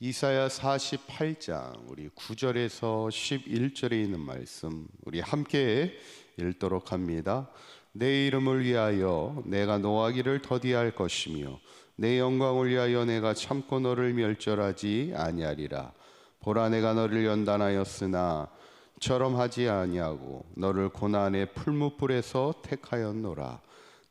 이사야 48장 우리 9절에서 11절에 있는 말씀 우리 함께 읽도록 합니다. 내 이름을 위하여 내가 노하기를 더디할 것이며 내 영광을 위하여 내가 참고 너를 멸절하지 아니하리라. 보라, 내가 너를 연단하였으나 처럼 하지 아니하고 너를 고난의 풀무불에서 택하였노라.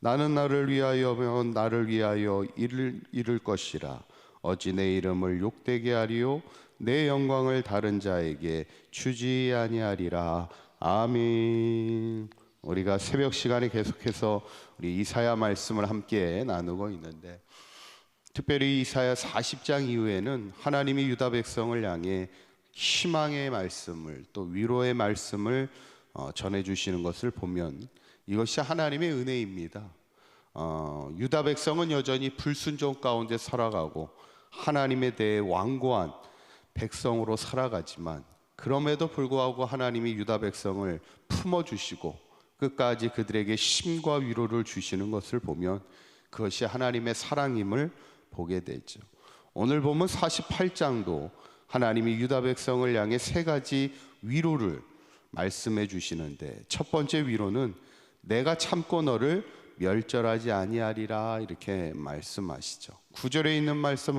나는 나를 위하여 이를 것이라. 어찌 내 이름을 욕되게 하리요 내 영광을 다른 자에게 주지 아니하리라. 아멘. 우리가 새벽 시간에 계속해서 우리 이사야 말씀을 함께 나누고 있는데, 특별히 이사야 40장 이후에는 하나님이 유다 백성을 향해 희망의 말씀을, 또 위로의 말씀을 전해주시는 것을 보면 이것이 하나님의 은혜입니다. 유다 백성은 여전히 불순종 가운데 살아가고 하나님에 대해 완고한 백성으로 살아가지만, 그럼에도 불구하고 하나님이 유다 백성을 품어주시고 끝까지 그들에게 힘과 위로를 주시는 것을 보면 그것이 하나님의 사랑임을 보게 되죠. 오늘 보면 48장도 하나님이 유다 백성을 향해 세 가지 위로를 말씀해 주시는데, 첫 번째 위로는 내가 참고 너를 멸절하지 아니하리라, 이렇게 말씀하시죠. 9절에 있는 말씀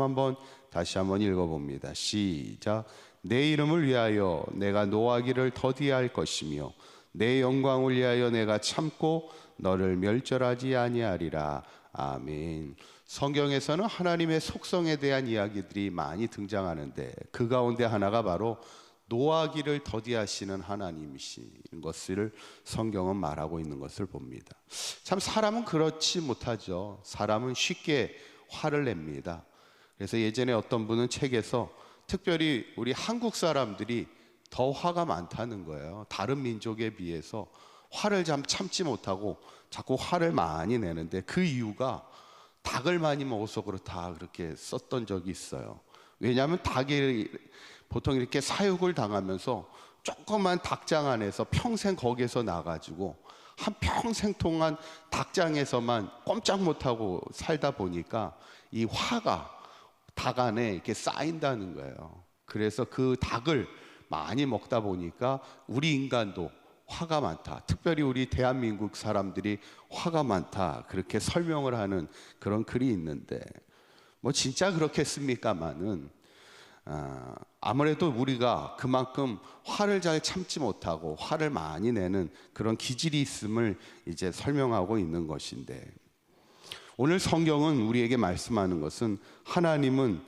다시 한번 읽어봅니다. 시작. 내 이름을 위하여 내가 노하기를 더디할 것이며 내 영광을 위하여 내가 참고 너를 멸절하지 아니하리라. 아멘. 성경에서는 하나님의 속성에 대한 이야기들이 많이 등장하는데, 그 가운데 하나가 바로 노하기를 더디하시는 하나님이신 것을 성경은 말하고 있는 것을 봅니다. 참 사람은 그렇지 못하죠. 사람은 쉽게 화를 냅니다. 그래서 예전에 어떤 분은 책에서 특별히 우리 한국 사람들이 더 화가 많다는 거예요. 다른 민족에 비해서 화를 참지 못하고 자꾸 화를 많이 내는데, 그 이유가 닭을 많이 먹어서 그렇다, 그렇게 썼던 적이 있어요. 왜냐하면 닭이 보통 이렇게 사육을 당하면서 조그만 닭장 안에서 평생 거기에서 나가지고 한 평생 동안 닭장에서만 꼼짝 못하고 살다 보니까 이 화가 닭 안에 이렇게 쌓인다는 거예요. 그래서 그 닭을 많이 먹다 보니까 우리 인간도 화가 많다, 특별히 우리 대한민국 사람들이 화가 많다, 그렇게 설명을 하는 그런 글이 있는데, 뭐 진짜 그렇겠습니까마는 아무래도 우리가 그만큼 화를 잘 참지 못하고 화를 많이 내는 그런 기질이 있음을 이제 설명하고 있는 것인데, 오늘 성경은 우리에게 말씀하는 것은 하나님은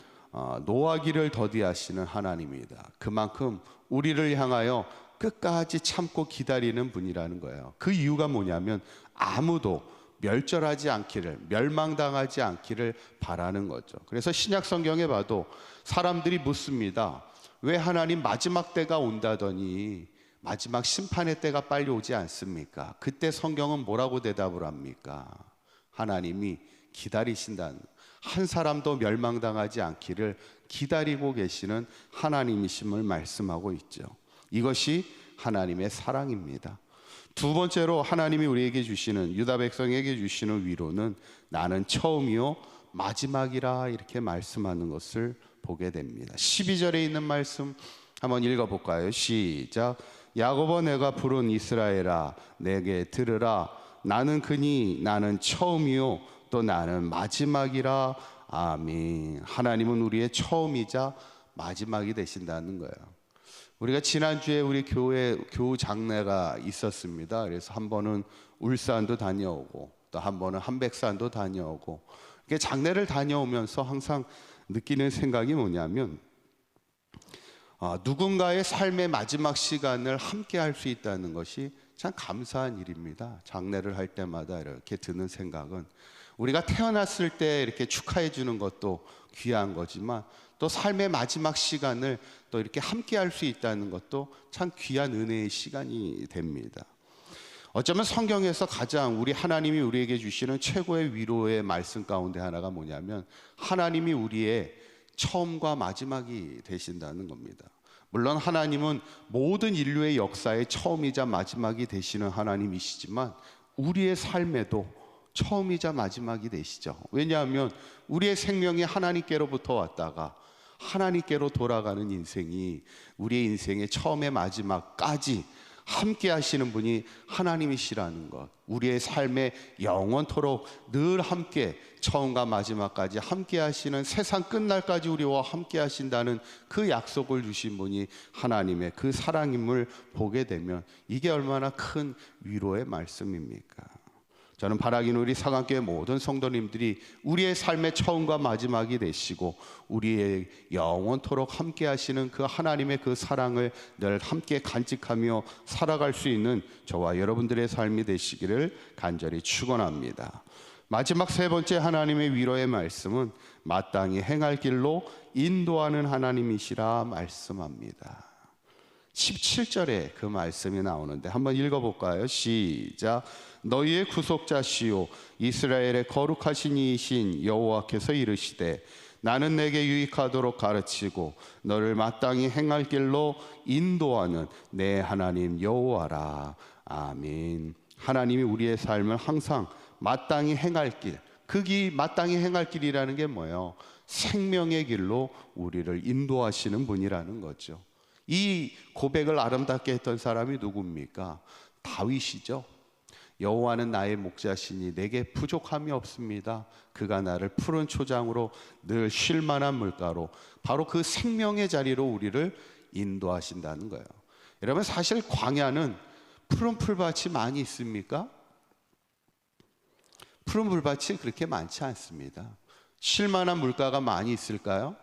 노하기를 더디하시는 하나님이다. 그만큼 우리를 향하여 끝까지 참고 기다리는 분이라는 거예요. 그 이유가 뭐냐면 아무도 멸절하지 않기를, 멸망당하지 않기를 바라는 거죠. 그래서 신약 성경에 봐도 사람들이 묻습니다. 왜 하나님 마지막 때가 온다더니 마지막 심판의 때가 빨리 오지 않습니까? 그때 성경은 뭐라고 대답을 합니까? 하나님이 기다리신다는, 한 사람도 멸망당하지 않기를 기다리고 계시는 하나님이심을 말씀하고 있죠. 이것이 하나님의 사랑입니다. 두 번째로 하나님이 우리에게 주시는, 유다 백성에게 주시는 위로는 나는 처음이요 마지막이라, 이렇게 말씀하는 것을 보게 됩니다. 12절에 있는 말씀 한번 읽어볼까요? 시작. 야곱아, 내가 부른 이스라엘아, 내게 들으라. 나는 그니 나는 처음이요 또 나는 마지막이라. 아멘. 하나님은 우리의 처음이자 마지막이 되신다는 거예요. 우리가 지난주에 우리 교회 교우 장례가 있었습니다. 그래서 한 번은 울산도 다녀오고 또 한 번은 한백산도 다녀오고, 이렇게 장례를 다녀오면서 항상 느끼는 생각이 뭐냐면, 누군가의 삶의 마지막 시간을 함께 할 수 있다는 것이 참 감사한 일입니다. 장례를 할 때마다 이렇게 드는 생각은, 우리가 태어났을 때 이렇게 축하해 주는 것도 귀한 거지만, 또 삶의 마지막 시간을 또 이렇게 함께 할 수 있다는 것도 참 귀한 은혜의 시간이 됩니다. 어쩌면 성경에서 가장 하나님이 우리에게 주시는 최고의 위로의 말씀 가운데 하나가 뭐냐면, 하나님이 우리의 처음과 마지막이 되신다는 겁니다. 물론 하나님은 모든 인류의 역사의 처음이자 마지막이 되시는 하나님이시지만, 우리의 삶에도 처음이자 마지막이 되시죠. 왜냐하면 우리의 생명이 하나님께로부터 왔다가 하나님께로 돌아가는 인생이 우리의 인생의 처음에 마지막까지 함께 하시는 분이 하나님이시라는 것, 우리의 삶에 영원토록 늘 함께 처음과 마지막까지 함께 하시는, 세상 끝날까지 우리와 함께 하신다는 그 약속을 주신 분이 하나님의 그 사랑임을 보게 되면 이게 얼마나 큰 위로의 말씀입니까? 저는 바라기는 우리 사강교회 모든 성도님들이 우리의 삶의 처음과 마지막이 되시고 우리의 영원토록 함께 하시는 그 하나님의 그 사랑을 늘 함께 간직하며 살아갈 수 있는 저와 여러분들의 삶이 되시기를 간절히 축원합니다. 마지막 세 번째 하나님의 위로의 말씀은 마땅히 행할 길로 인도하는 하나님이시라 말씀합니다. 17절에 그 말씀이 나오는데 한번 읽어볼까요? 시작. 너희의 구속자시요 이스라엘의 거룩하신 이이신 여호와께서 이르시되 나는 내게 유익하도록 가르치고 너를 마땅히 행할 길로 인도하는 내 하나님 여호와라. 아멘. 하나님이 우리의 삶을 항상 마땅히 행할 길, 그기 마땅히 행할 길이라는 게 뭐예요? 생명의 길로 우리를 인도하시는 분이라는 거죠. 이 고백을 아름답게 했던 사람이 누굽니까? 다윗이죠. 여호와는 나의 목자시니 내게 부족함이 없습니다. 그가 나를 푸른 초장으로 늘 쉴 만한 물가로, 바로 그 생명의 자리로 우리를 인도하신다는 거예요. 여러분, 사실 광야는 푸른 풀밭이 많이 있습니까? 푸른 풀밭이 그렇게 많지 않습니다. 쉴 만한 물가가 많이 있을까요?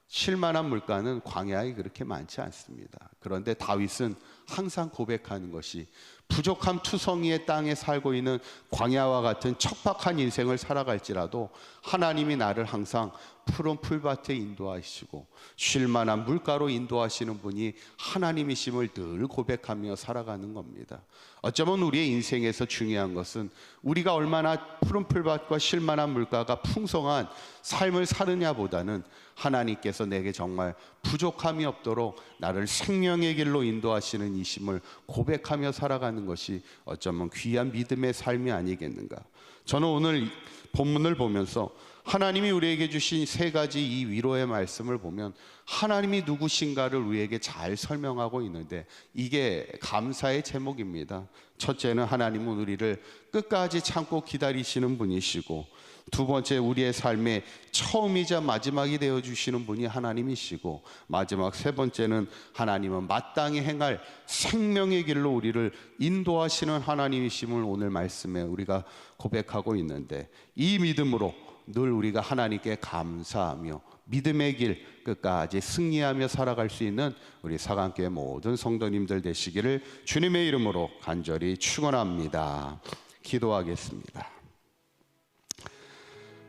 쉴 만한 물가는 광야에 그렇게 많지 않습니다. 그런데 다윗은 항상 고백하는 것이, 부족함 투성이의 땅에 살고 있는 광야와 같은 척박한 인생을 살아갈지라도 하나님이 나를 항상 푸른 풀밭에 인도하시고 쉴 만한 물가로 인도하시는 분이 하나님이심을 늘 고백하며 살아가는 겁니다. 어쩌면 우리의 인생에서 중요한 것은 우리가 얼마나 푸른 풀밭과 쉴 만한 물가가 풍성한 삶을 사느냐보다는 하나님께서 내게 정말 부족함이 없도록 나를 생명의 길로 인도하시는 이심을 고백하며 살아가는 것이 어쩌면 귀한 믿음의 삶이 아니겠는가. 저는 오늘 본문을 보면서 하나님이 우리에게 주신 세 가지 이 위로의 말씀을 보면 하나님이 누구신가를 우리에게 잘 설명하고 있는데 이게 감사의 제목입니다. 첫째는 하나님은 우리를 끝까지 참고 기다리시는 분이시고, 두 번째, 우리의 삶의 처음이자 마지막이 되어주시는 분이 하나님이시고, 마지막 세 번째는 하나님은 마땅히 행할 생명의 길로 우리를 인도하시는 하나님이심을 오늘 말씀에 우리가 고백하고 있는데, 이 믿음으로 늘 우리가 하나님께 감사하며 믿음의 길 끝까지 승리하며 살아갈 수 있는 우리 사강교회 모든 성도님들 되시기를 주님의 이름으로 간절히 축원합니다. 기도하겠습니다.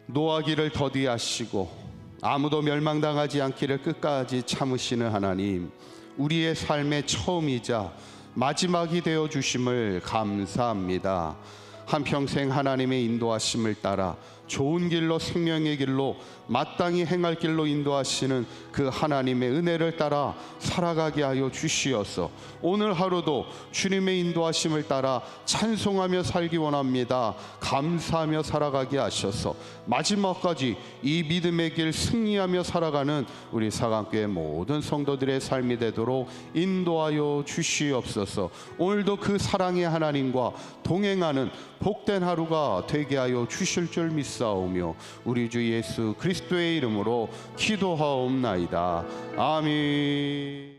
노하기를 더디하시고 아무도 멸망당하지 않기를 끝까지 참으시는 하나님, 우리의 삶의 처음이자 마지막이 되어 주심을 감사합니다. 한평생 하나님의 인도하심을 따라 좋은 길로, 생명의 길로, 마땅히 행할 길로 인도하시는 그 하나님의 은혜를 따라 살아가게 하여 주시어서 오늘 하루도 주님의 인도하심을 따라 찬송하며 살기 원합니다. 감사하며 살아가게 하셔서 마지막까지 이 믿음의 길 승리하며 살아가는 우리 사강교회 모든 성도들의 삶이 되도록 인도하여 주시옵소서. 오늘도 그 사랑의 하나님과 동행하는 복된 하루가 되게 하여 주실 줄 믿사오며 우리 주 예수 그리스도의 이름으로 기도하옵나이다. 아멘.